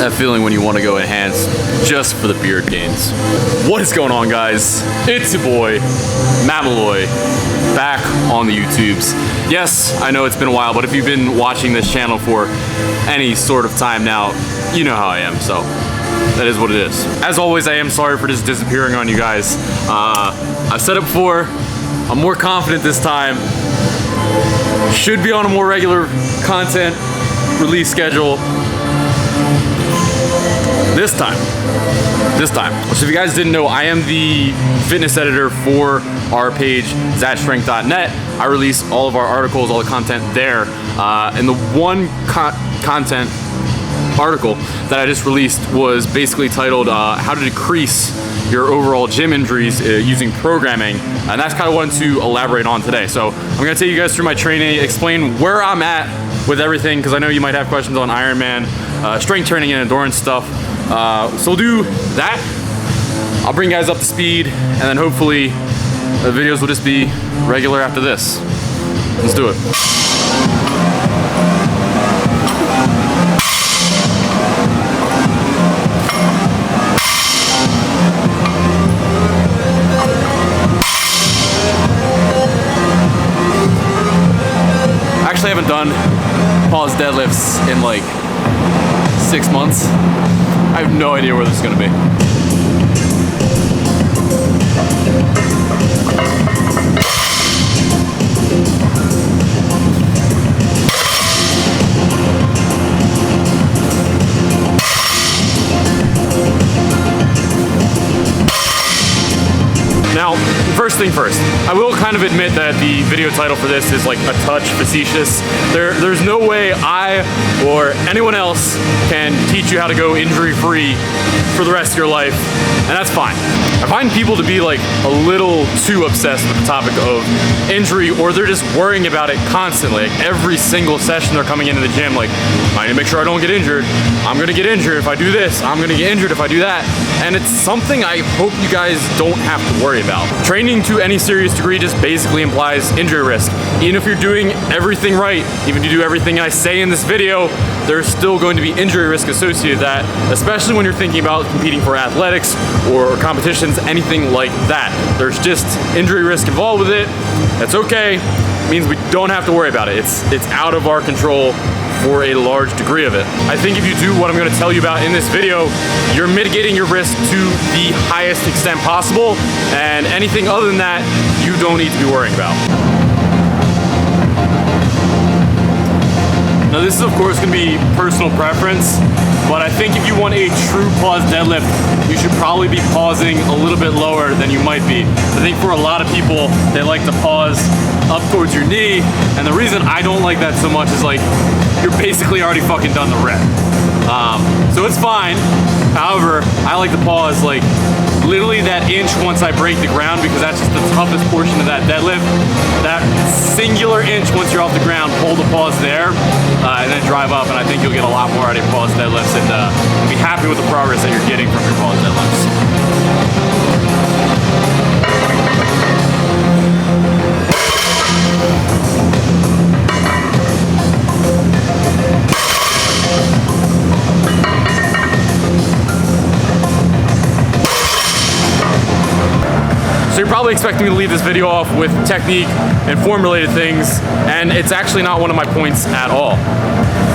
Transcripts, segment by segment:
That feeling when you want to go enhance just for the beard gains. What is going on, guys? It's your boy, Matt Malloy, back on the YouTubes. Yes, I know it's been a while, but if you've been watching this channel for any sort of time now, you know how I am, so that is what it is. As always, I am sorry for just disappearing on you guys. I've said it before, I'm more confident this time. Should be on a more regular content release schedule. This time. So if you guys didn't know, I am the fitness editor for our page, zatstrength.net. I release all of our articles, all the content there. And the one content article that I just released was basically titled How to Decrease Your Overall Gym Injuries Using Programming. And that's kind of what I wanted to elaborate on today. So I'm gonna take you guys through my training, explain where I'm at with everything, because I know you might have questions on Ironman, strength training and endurance stuff. So we'll do that. I'll bring you guys up to speed, and then hopefully the videos will just be regular after this. Let's do it. I haven't done pause deadlifts in like 6 months. I have no idea where this is gonna be. Now, first thing first, I will kind of admit that the video title for this is like a touch facetious. There's no way I or anyone else can teach you how to go injury-free for the rest of your life, and that's fine. I find people to be like a little too obsessed with the topic of injury, or they're just worrying about it constantly. Like every single session they're coming into the gym, like, I need to make sure I don't get injured. I'm gonna get injured if I do this. I'm gonna get injured if I do that. And it's something I hope you guys don't have to worry about. Training to any serious degree just basically implies injury risk. Even if you're doing everything right, even if you do everything I say in this video, there's still going to be injury risk associated with that, especially when you're thinking about competing for athletics or competitions, anything like that. There's just injury risk involved with it. That's okay. It means we don't have to worry about it. It's out of our control for a large degree of it. I think if you do what I'm gonna tell you about in this video, you're mitigating your risk to the highest extent possible, and anything other than that, you don't need to be worrying about. Now this is of course gonna be personal preference, but I think if you want a true pause deadlift, you should probably be pausing a little bit lower than you might be. I think for a lot of people, they like to pause up towards your knee, and the reason I don't like that so much is like, you're basically already fucking done the rep. So it's fine. However, I like to pause like literally that inch once I break the ground, because that's just the toughest portion of that deadlift. That singular inch once you're off the ground, hold the pause there, and then drive up, and I think you'll get a lot more out of your pause deadlifts, and be happy with the progress that you're getting from your pause deadlifts. So you're probably expecting me to leave this video off with technique and form related things, and it's actually not one of my points at all.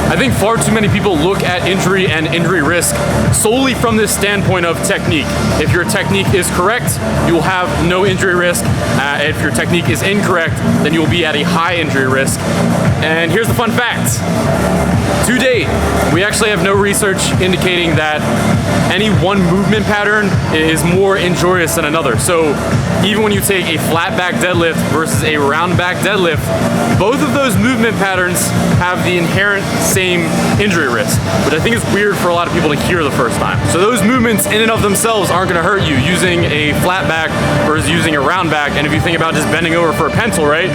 I think far too many people look at injury and injury risk solely from this standpoint of technique. If your technique is correct, you will have no injury risk. If your technique is incorrect, then you will be at a high injury risk. And here's the fun fact. To date, we actually have no research indicating that any one movement pattern is more injurious than another. So even when you take a flat back deadlift versus a round back deadlift, both of those movement patterns have the inherent same injury risk, which I think is weird for a lot of people to hear the first time. So those movements in and of themselves aren't gonna hurt you using a flat back versus using a round back. And if you think about just bending over for a pencil, right?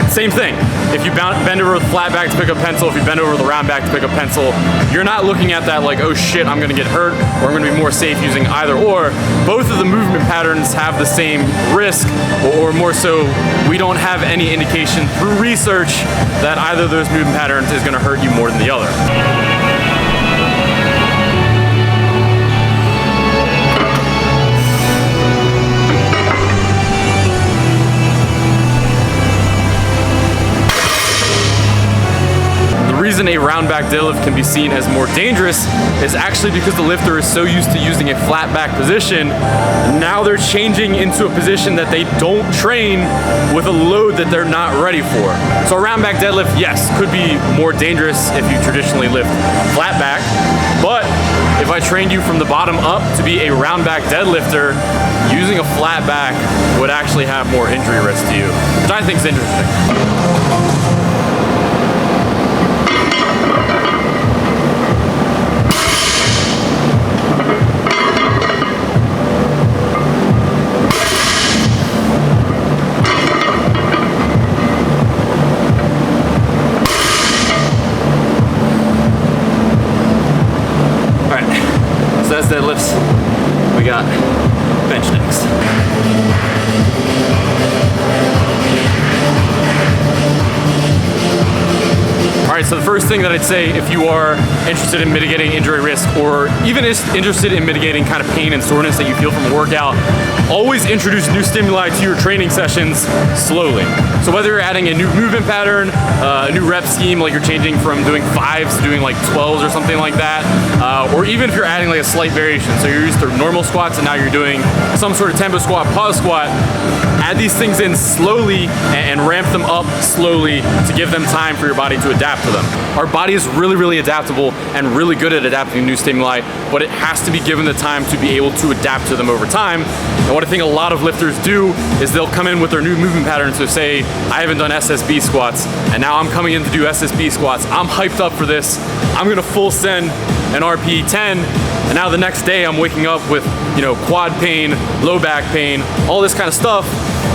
Same thing. If you bend over with flat back to pick up pencil, if you bend over with a round back to pick up pencil, you're not looking at that like, oh shit, I'm gonna get hurt, or I'm gonna be more safe using either or. Both of the movement patterns have the same risk, or more so, we don't have any indication through research that either of those movement patterns is gonna hurt you more than the other. reason a round back deadlift can be seen as more dangerous is actually because the lifter is so used to using a flat back position, now they're changing into a position that they don't train with a load that they're not ready for. So a round back deadlift, yes, could be more dangerous if you traditionally lift flat back, but if I trained you from the bottom up to be a round back deadlifter, using a flat back would actually have more injury risk to you, which I think is interesting. That's deadlifts. We got bench next. All right, so the first thing that I'd say if you are interested in mitigating injury risk or even is interested in mitigating kind of pain and soreness that you feel from a workout, always introduce new stimuli to your training sessions slowly. So whether you're adding a new movement pattern, a new rep scheme, like you're changing from doing 5s to doing like 12s or something like that, or even if you're adding like a slight variation, so you're used to normal squats and now you're doing some sort of tempo squat, pause squat, add these things in slowly and ramp them up slowly to give them time for your body to adapt to them. Our body is really, really adaptable and really good at adapting to new stimuli, but it has to be given the time to be able to adapt to them over time. And what I think a lot of lifters do is they'll come in with their new movement patterns. So say, I haven't done SSB squats, and now I'm coming in to do SSB squats. I'm hyped up for this. I'm gonna full send an RPE 10, and now the next day I'm waking up with, quad pain, low back pain, all this kind of stuff.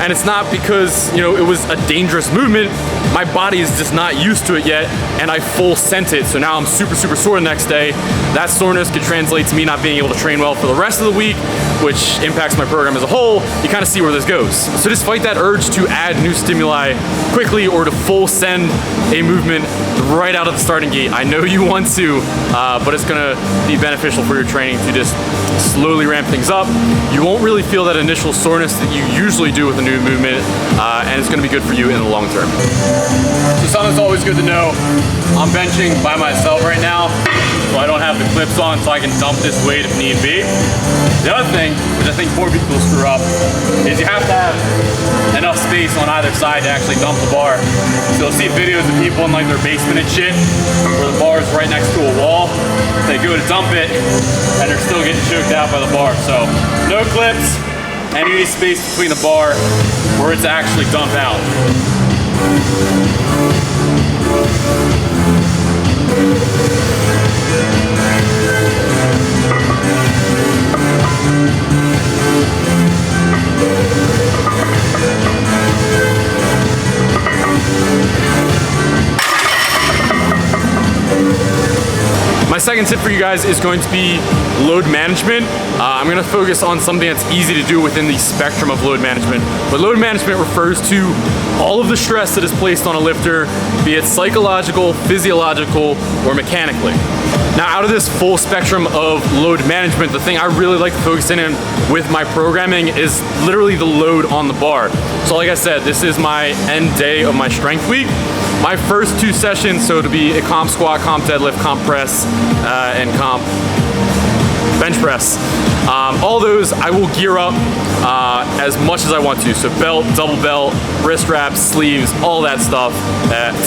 And it's not because, it was a dangerous movement. My body is just not used to it yet, and I full sent it. So now I'm super, super sore the next day. That soreness could translate to me not being able to train well for the rest of the week, which impacts my program as a whole. You kind of see where this goes. So just fight that urge to add new stimuli quickly or to full send a movement right out of the starting gate. I know you want to, but it's gonna be beneficial for your training to just slowly ramp things up. You won't really feel that initial soreness that you usually do with a new movement, and it's gonna be good for you in the long term. So something that's always good to know, I'm benching by myself right now, so I don't have the clips on so I can dump this weight if need be. The other thing, which I think more people screw up, is you have to have enough space on either side to actually dump the bar. So you'll see videos of people in like their basement and shit, where the bar is right next to a wall. They go to dump it, and they're still getting choked out by the bar. So no clips, and you need space between the bar for it to actually dump out. My second tip for you guys is going to be load management. I'm going to focus on something that's easy to do within the spectrum of load management. But load management refers to all of the stress that is placed on a lifter, be it psychological, physiological, or mechanically. Now, out of this full spectrum of load management, the thing I really like to focus in with my programming is literally the load on the bar. So like I said, this is my end day of my strength week. My first 2 sessions, so to be a comp squat, comp deadlift, comp press, and comp bench press. All those I will gear up as much as I want to. So belt, double belt, wrist wraps, sleeves, all that stuff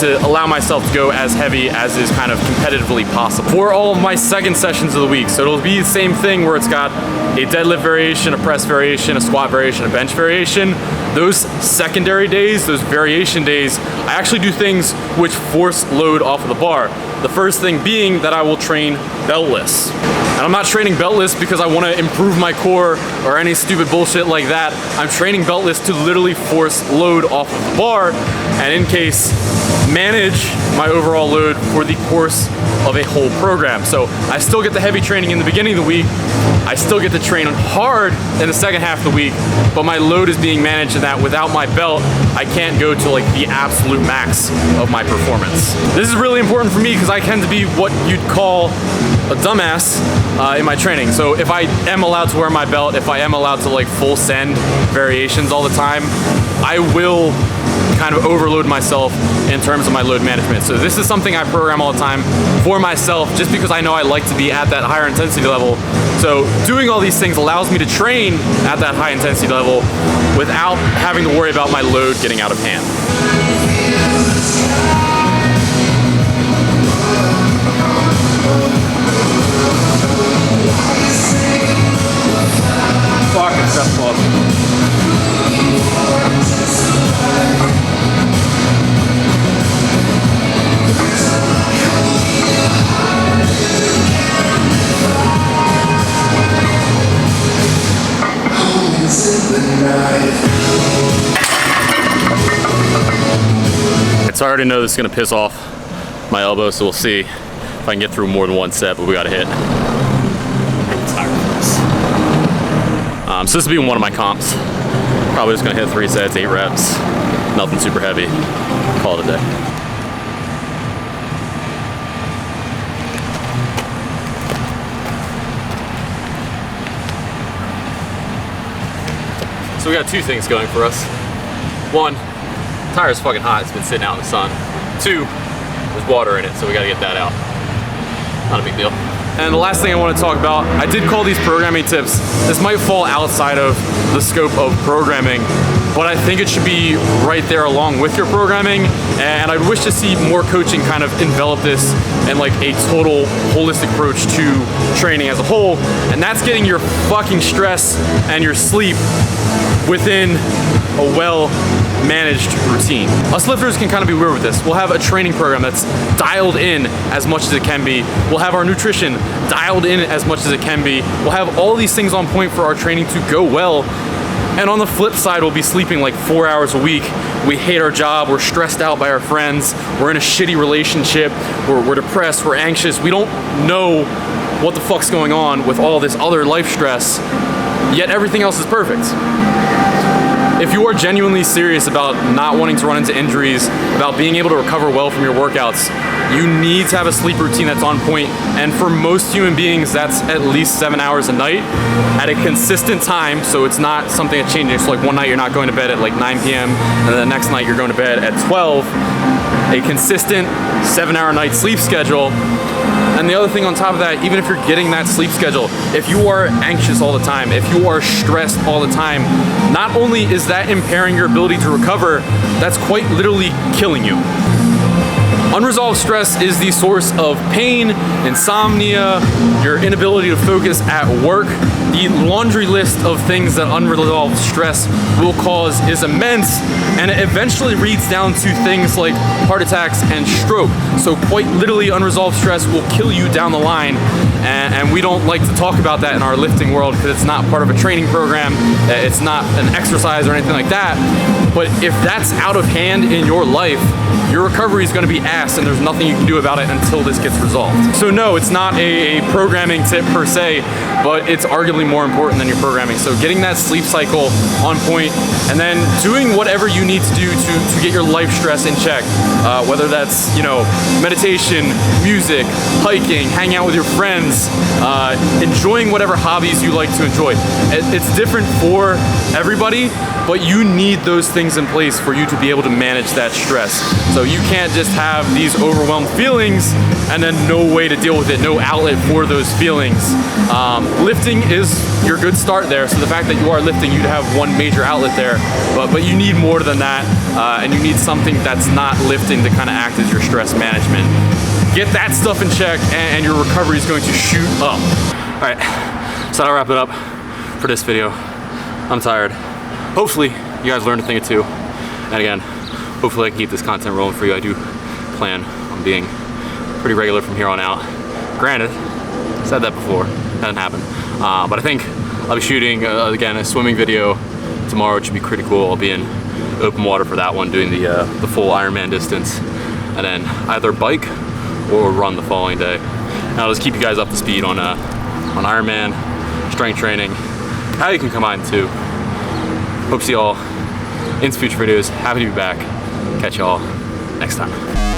to allow myself to go as heavy as is kind of competitively possible. For all of my second sessions of the week, so it'll be the same thing where it's got a deadlift variation, a press variation, a squat variation, a bench variation. Those secondary days, those variation days, I actually do things which force load off of the bar. The first thing being that I will train beltless. And I'm not training beltless because I want to improve my core or any stupid bullshit like that. I'm training beltless to literally force load off of the bar and in case manage my overall load for the course of a whole program. So I still get the heavy training in the beginning of the week. I still get to train hard in the second half of the week, but my load is being managed in that without my belt, I can't go to like the absolute max of my performance. This is really important for me because I tend to be what you'd call a dumbass in my training. So if I am allowed to wear my belt, if I am allowed to like full send variations all the time, I will kind of overload myself in terms of my load management. So this is something I program all the time for myself, just because I know I like to be at that higher intensity level. So doing all these things allows me to train at that high intensity level without having to worry about my load getting out of hand. Fucking chest club. So I already know this is gonna piss off my elbow, so we'll see if I can get through more than one set, but we gotta hit. I'm tired of this. So this will be one of my comps. Probably just gonna hit 3 sets, 8 reps, nothing super heavy. Call it a day. So we got 2 things going for us. 1, tire's fucking hot, it's been sitting out in the sun. 2, there's water in it, so we gotta get that out. Not a big deal. And the last thing I want to talk about, I did call these programming tips. This might fall outside of the scope of programming, but I think it should be right there along with your programming, and I wish to see more coaching kind of envelop this in like a total holistic approach to training as a whole, and that's getting your fucking stress and your sleep within a well-managed routine. Us lifters can kind of be weird with this. We'll have a training program that's dialed in as much as it can be. We'll have our nutrition dialed in as much as it can be. We'll have all these things on point for our training to go well. And on the flip side, we'll be sleeping like 4 hours a week. We hate our job, we're stressed out by our friends, we're in a shitty relationship, we're depressed, we're anxious. We don't know what the fuck's going on with all this other life stress, yet everything else is perfect. If you are genuinely serious about not wanting to run into injuries, about being able to recover well from your workouts, you need to have a sleep routine that's on point. And for most human beings, that's at least 7 hours a night at a consistent time. So it's not something that's changing. So like one night you're not going to bed at like 9 p.m. and then the next night you're going to bed at 12. A consistent 7-hour night sleep schedule. And the other thing on top of that, even if you're getting that sleep schedule, if you are anxious all the time, if you are stressed all the time, not only is that impairing your ability to recover, that's quite literally killing you. Unresolved stress is the source of pain, insomnia, your inability to focus at work. The laundry list of things that unresolved stress will cause is immense, and it eventually leads down to things like heart attacks and stroke. So quite literally, unresolved stress will kill you down the line, and we don't like to talk about that in our lifting world because it's not part of a training program, it's not an exercise or anything like that. But if that's out of hand in your life, your recovery is going to be ass, and there's nothing you can do about it until this gets resolved. So no, it's not a programming tip per se, but it's arguably more important than your programming. So getting that sleep cycle on point, and then doing whatever you need to do to get your life stress in check, whether that's, you know, meditation, music, hiking, hanging out with your friends, enjoying whatever hobbies you like to enjoy. It's different for everybody, but you need those things in place for you to be able to manage that stress. So you can't just have these overwhelmed feelings and then no way to deal with it, no outlet for those feelings. Lifting is your good start there. So the fact that you are lifting, you'd have one major outlet there, but you need more than that, and you need something that's not lifting to kind of act as your stress management. Get that stuff in check, and your recovery is going to shoot up. All right, so I'll wrap it up for this video. I'm tired. Hopefully you guys learned a thing or two. And again, hopefully I can keep this content rolling for you. I do plan on being pretty regular from here on out. Granted, I said that before, hasn't happened. But I think I'll be shooting, again, a swimming video tomorrow, which should be pretty cool. I'll be in open water for that one, doing the full Ironman distance. And then either bike or run the following day. And I'll just keep you guys up to speed on Ironman, strength training, how you can combine the two. Hope to see y'all in future videos. Happy to be back. Catch y'all next time.